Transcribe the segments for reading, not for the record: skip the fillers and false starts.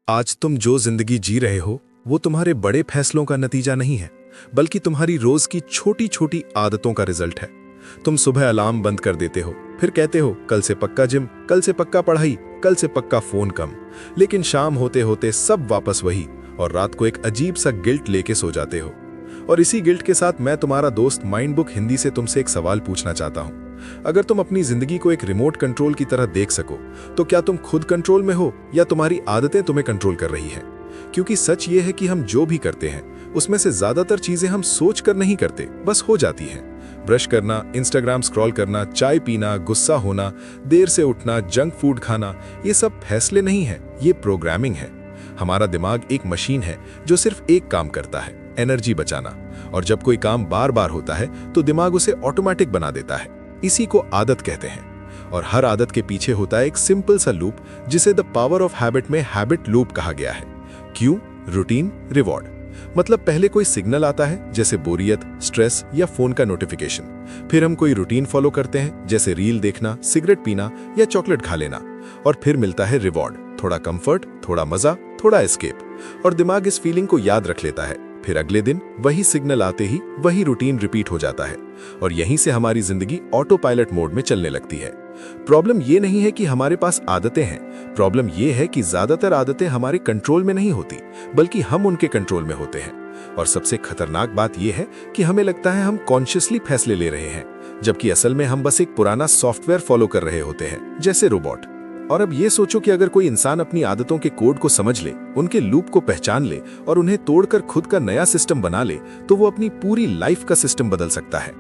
आज तुम जो जिंदगी जी रहे हो वो तुम्हारे बड़े फैसलों का नतीजा नहीं है, बल्कि तुम्हारी रोज की छोटी छोटी आदतों का रिजल्ट है। तुम सुबह अलार्म बंद कर देते हो, फिर कहते हो कल से पक्का जिम, कल से पक्का पढ़ाई, कल से पक्का फोन कम। लेकिन शाम होते होते सब वापस वही, और रात को एक अजीब सा गिल्ट लेके सो जाते हो। और इसी गिल्ट के साथ मैं तुम्हारा दोस्त माइंड बुक हिंदी से तुमसे एक सवाल पूछना चाहता हूं। अगर तुम अपनी जिंदगी को एक रिमोट कंट्रोल की तरह देख सको, तो क्या तुम खुद कंट्रोल में हो या तुम्हारी आदतें तुम्हें कंट्रोल कर रही हैं? क्योंकि सच ये है कि हम जो भी करते हैं उसमें से ज्यादातर चीजें हम सोच कर नहीं करते, बस हो जाती हैं। ब्रश करना, इंस्टाग्राम स्क्रॉल करना, चाय पीना, गुस्सा होना, देर से उठना, जंक फूड खाना, ये सब फैसले नहीं है, ये प्रोग्रामिंग है। हमारा दिमाग एक मशीन है जो सिर्फ एक काम करता है, एनर्जी बचाना। और जब कोई काम बार बार होता है तो दिमाग उसे ऑटोमेटिक बना देता है। इसी को आदत कहते हैं। और हर आदत के पीछे होता है एक सिंपल सा लूप, जिसे द पावर ऑफ हैबिट में हैबिट लूप कहा गया है। क्यों? Routine, reward. मतलब पहले कोई सिग्नल आता है, जैसे बोरियत, स्ट्रेस या फोन का नोटिफिकेशन। फिर हम कोई रूटीन फॉलो करते हैं, जैसे रील देखना, सिगरेट पीना या चॉकलेट खा लेना। और फिर मिलता है रिवॉर्ड, थोड़ा कंफर्ट, थोड़ा मजा, थोड़ा एस्केप। और दिमाग इस फीलिंग को याद रख लेता है। फिर अगले दिन वही सिग्नल आते ही वही रूटीन रिपीट हो जाता है, और यहीं से हमारी जिंदगी ऑटो पायलट मोड में चलने लगती है। प्रॉब्लम ये नहीं है कि हमारे पास आदतें हैं, प्रॉब्लम ये है कि ज्यादातर आदतें हमारे कंट्रोल में नहीं होती, बल्कि हम उनके कंट्रोल में होते हैं। और सबसे खतरनाक बात यह है कि हमें लगता है हम कॉन्शियसली फैसले ले रहे हैं, जबकि असल में हम बस एक पुराना सॉफ्टवेयर फॉलो कर रहे होते हैं, जैसे रोबोट। और अब ये सोचो कि अगर कोई इंसान अपनी आदतों के कोड को समझ ले, उनके लूप को पहचान ले और उन्हें तोड़कर खुद का नया सिस्टम बना ले, तो वो अपनी पूरी लाइफ का सिस्टम बदल सकता है।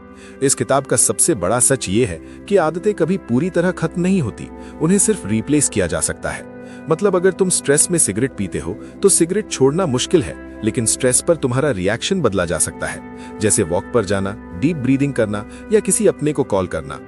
इस किताब का सबसे बड़ा सच ये है कि आदतें कभी पूरी तरह खत्म नहीं होती, उन्हें सिर्फ रिप्लेस किया जा सकता है। मतलब अगर तुम स्ट्रेस में सिगरेट पीते हो तो सिगरेट छोड़ना मुश्किल है, लेकिन स्ट्रेस पर तुम्हारा रिएक्शन बदला जा सकता है, जैसे वॉक पर जाना, डीप ब्रीदिंग करना या किसी अपने को कॉल करना।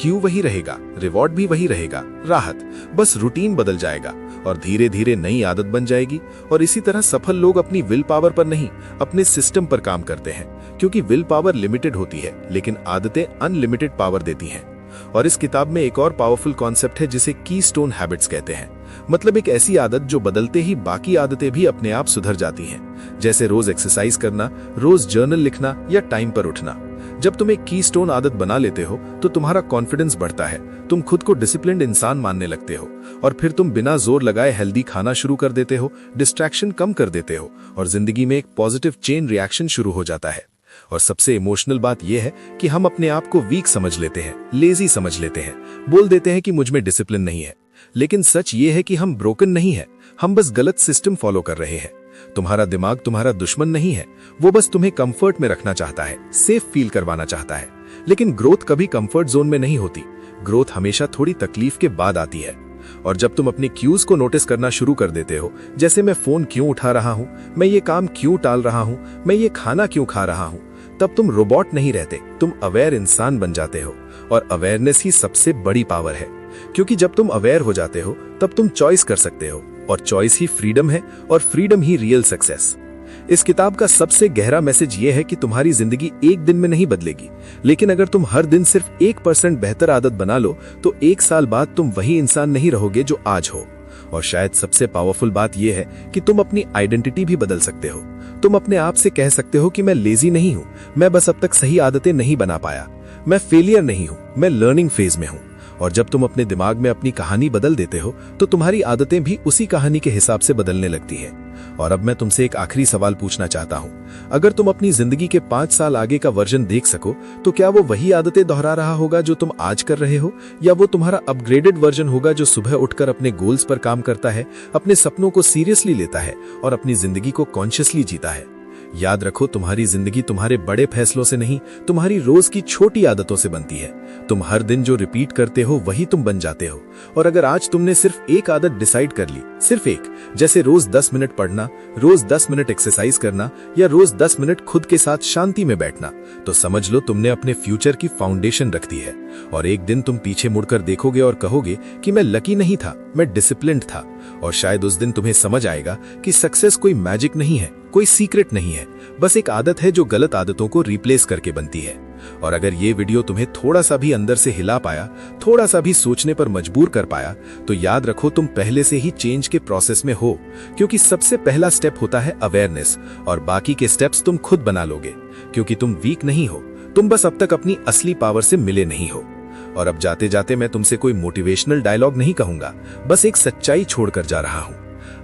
क्यों वही रहेगा, रिवॉर्ड भी वही रहेगा, राहत, बस रूटीन बदल जाएगा और धीरे धीरे नई आदत बन जाएगी। और इसी तरह सफल लोग अपनी विल पावर पर नहीं, अपने सिस्टम पर काम करते हैं, क्योंकि विल पावर लिमिटेड होती है, लेकिन आदतें अनलिमिटेड पावर देती हैं। और इस किताब में एक और पावरफुल कॉन्सेप्ट है जिसे कीस्टोन हैबिट्स कहते हैं। मतलब एक ऐसी आदत जो बदलते ही बाकी आदतें भी अपने आप सुधर जाती हैं, जैसे रोज एक्सरसाइज करना, रोज जर्नल लिखना या टाइम पर उठना। जब तुम एक कीस्टोन आदत बना लेते हो तो तुम्हारा कॉन्फिडेंस बढ़ता है, तुम खुद को डिसिप्लिन्ड इंसान मानने लगते हो, और फिर तुम बिना जोर लगाए हेल्दी खाना शुरू कर देते हो, डिस्ट्रैक्शन कम कर देते हो, और जिंदगी में एक पॉजिटिव चेन रिएक्शन शुरू हो जाता है। और सबसे इमोशनल बात यह है कि हम अपने आप को वीक समझ लेते हैं, लेजी समझ लेते हैं, बोल देते हैं कि मुझ में डिसिप्लिन नहीं है। लेकिन सच ये है कि हम ब्रोकन नहीं है, हम बस गलत सिस्टम फॉलो कर रहे हैं। तुम्हारा दिमाग तुम्हारा दुश्मन नहीं है, वो बस तुम्हें कंफर्ट में रखना चाहता है, सेफ फील करवाना चाहता है। लेकिन ग्रोथ कभी कंफर्ट जोन में नहीं होती, ग्रोथ हमेशा थोड़ी तकलीफ के बाद आती है। और जब तुम अपने क्यूज को नोटिस करना शुरू कर देते हो, जैसे मैं फोन क्यों उठा रहा हूं, मैं ये काम क्यों टाल रहा हूं, मैं ये खाना क्यों खा रहा हूं, तब तुम रोबोट नहीं रहते, तुम अवेयर इंसान बन जाते हो। और अवेयरनेस ही सबसे बड़ी पावर है, क्योंकि जब तुम अवेयर हो जाते हो तब तुम चॉइस कर सकते हो, और चॉइस ही फ्रीडम है, और फ्रीडम ही रियल सक्सेस। इस किताब का सबसे गहरा मैसेज ये है कि तुम्हारी जिंदगी एक दिन में नहीं बदलेगी, लेकिन अगर तुम हर दिन सिर्फ 1% बेहतर आदत बना लो तो 1 साल बाद तुम वही इंसान नहीं रहोगे जो आज हो। और शायद सबसे पावरफुल बात यह है कि तुम अपनी आइडेंटिटी भी बदल सकते हो। तुम अपने आप से कह सकते हो कि मैं लेजी नहीं हूं, मैं बस अब तक सही आदतें नहीं बना पाया, मैं फेलियर नहीं हूं, मैं लर्निंग फेज में हूं। और जब तुम अपने दिमाग में अपनी कहानी बदल देते हो तो तुम्हारी आदतें भी उसी कहानी के हिसाब से बदलने लगती है। और अब मैं तुमसे एक आखिरी सवाल पूछना चाहता हूं। अगर तुम अपनी जिंदगी के 5 साल आगे का वर्जन देख सको, तो क्या वो वही आदतें दोहरा रहा होगा जो तुम आज कर रहे हो, या वो तुम्हारा अपग्रेडेड वर्जन होगा जो सुबह उठकर अपने गोल्स पर काम करता है, अपने सपनों को सीरियसली लेता है और अपनी जिंदगी को कॉन्शियसली जीता है? याद रखो, तुम्हारी जिंदगी तुम्हारे बड़े फैसलों से नहीं, तुम्हारी रोज की छोटी आदतों से बनती है। तुम हर दिन जो रिपीट करते हो वही तुम बन जाते हो। और अगर आज तुमने सिर्फ एक आदत डिसाइड कर ली, सिर्फ एक, जैसे रोज 10 मिनट पढ़ना, रोज 10 मिनट एक्सरसाइज करना या रोज 10 मिनट खुद के साथ शांति में बैठना, तो समझ लो तुमने अपने फ्यूचर की फाउंडेशन रख दी है। और एक दिन तुम पीछे मुड़कर देखोगे और कहोगे कि मैं लकी नहीं था, मैं डिसिप्लिन्ड था। और शायद उस दिन तुम्हें समझ आएगा कि सक्सेस कोई मैजिक नहीं है, कोई सीक्रेट नहीं है, बस एक आदत है जो गलत आदतों को रिप्लेस करके बनती है। और अगर ये वीडियो तुम्हें थोड़ा सा भी अंदर से हिला पाया, थोड़ा सा भी सोचने पर मजबूर कर पाया, तो याद रखो तुम पहले से ही चेंज के प्रोसेस में हो, क्योंकि सबसे पहला स्टेप होता है अवेयरनेस, और बाकी के स्टेप्स तुम खुद बना लोगे, क्योंकि तुम वीक नहीं हो, तुम बस अब तक अपनी असली पावर से मिले नहीं हो। और अब जाते जाते मैं तुमसे कोई मोटिवेशनल डायलॉग नहीं कहूंगा, बस एक सच्चाई छोड़कर जा रहा हूं।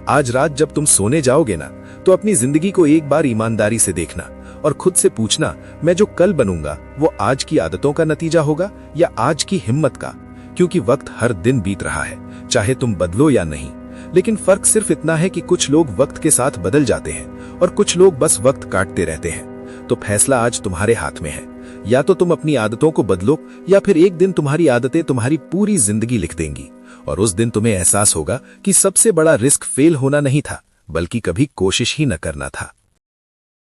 आज रात जब तुम सोने जाओगे ना, तो अपनी जिंदगी को एक बार ईमानदारी से देखना और खुद से पूछना, मैं जो कल बनूंगा वो आज की आदतों का नतीजा होगा या आज की हिम्मत का? क्योंकि वक्त हर दिन बीत रहा है, चाहे तुम बदलो या नहीं। लेकिन फर्क सिर्फ इतना है कि कुछ लोग वक्त के साथ बदल जाते हैं और कुछ लोग बस वक्त काटते रहते हैं। तो फैसला आज तुम्हारे हाथ में है, या तो तुम अपनी आदतों को बदलो, या फिर एक दिन तुम्हारी आदतें तुम्हारी पूरी जिंदगी लिख देंगी। और उस दिन तुम्हें एहसास होगा कि सबसे बड़ा रिस्क फेल होना नहीं था, बल्कि कभी कोशिश ही न करना था।